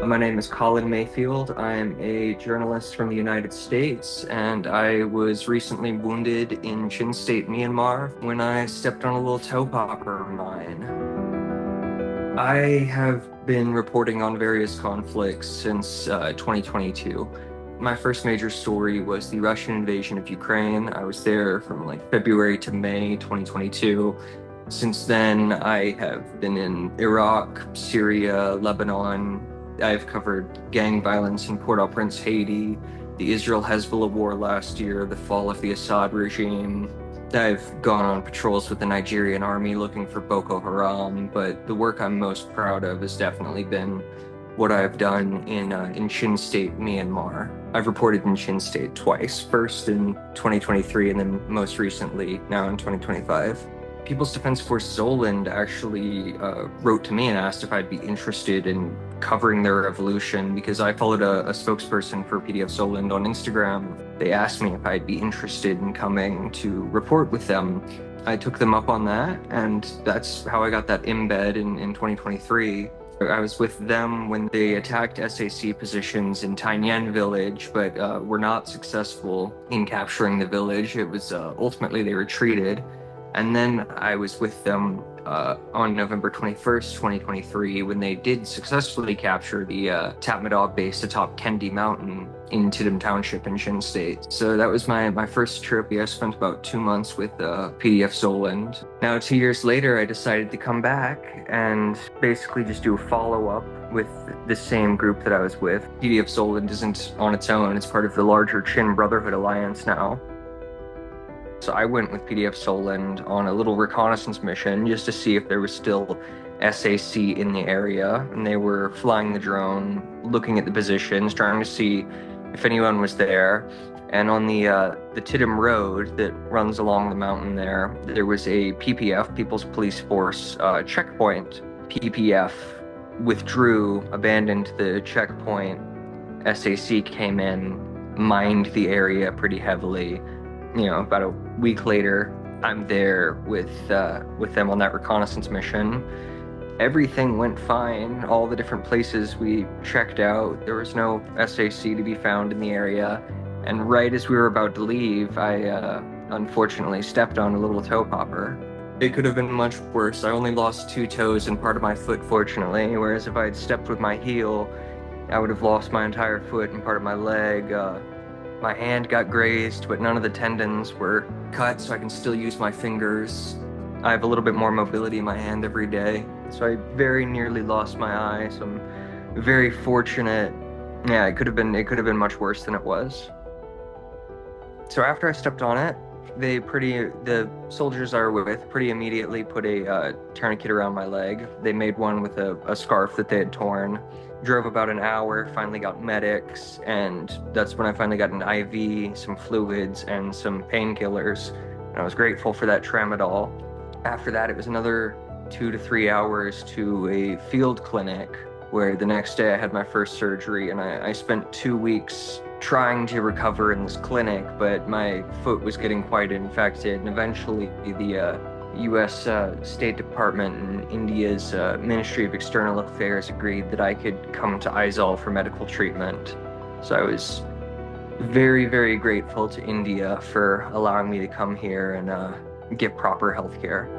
My name is Collin Mayfield. I'm a journalist from the United States, and I was recently wounded in Chin State, Myanmar, when I stepped on a little toe popper mine. I have been reporting on various conflicts since 2022. My first major story was the Russian invasion of Ukraine. I was there from like February to May 2022. Since then, I have been in Iraq, Syria, Lebanon. I've covered gang violence in Port-au-Prince, Haiti, the Israel-Hezbollah war last year, the fall of the Assad regime. I've gone on patrols with the Nigerian army looking for Boko Haram, but the work I'm most proud of has definitely been what I've done in Chin State, Myanmar. I've reported in Chin State twice, first in 2023 and then most recently now in 2025. People's Defense Force Zoland actually wrote to me and asked if I'd be interested in covering their revolution because I followed a spokesperson for PDF Zoland on Instagram. They asked me if I'd be interested in coming to report with them. I took them up on that, and that's how I got that embed in 2023. I was with them when they attacked SAC positions in Tainan village, but were not successful in capturing the village. It was ultimately they retreated. And then I was with them on November 21st, 2023, when they did successfully capture the Tatmadaw base atop Kendi Mountain in Tedim Township in Chin State. So that was my first trip. I spent about 2 months with PDF Zoland. Now, 2 years later, I decided to come back and basically just do a follow-up with the same group that I was with. PDF Zoland isn't on its own. It's part of the larger Chin Brotherhood Alliance now. So I went with PDF Zoland on a little reconnaissance mission just to see if there was still SAC in the area. And they were flying the drone, looking at the positions, trying to see if anyone was there. And on the Tedim Road that runs along the mountain there was a PPF, People's Police Force checkpoint. PPF withdrew, abandoned the checkpoint. SAC came in, mined the area pretty heavily. About a week later, I'm there with them on that reconnaissance mission. Everything went fine. All the different places we checked out, there was no SAC to be found in the area. And right as we were about to leave, I unfortunately stepped on a little toe popper. It could have been much worse. I only lost 2 toes and part of my foot, fortunately, whereas if I had stepped with my heel, I would have lost my entire foot and part of my leg. My hand got grazed, but none of the tendons were cut, so I can still use my fingers. I have a little bit more mobility in my hand every day, so I very nearly lost my eye, so I'm very fortunate. Yeah, it could have been much worse than it was. So after I stepped on it, the soldiers I were with pretty immediately put a tourniquet around my leg. They made one with a scarf that they had torn. Drove about an hour, finally got medics, and that's when I finally got an IV, some fluids, and some painkillers. And I was grateful for that tramadol. After that, it was another 2 to 3 hours to a field clinic, where the next day I had my first surgery, and I spent 2 weeks trying to recover in this clinic, but my foot was getting quite infected, and eventually the U.S. State Department and India's Ministry of External Affairs agreed that I could come to Aizawl for medical treatment. So I was very, very grateful to India for allowing me to come here and get proper health care.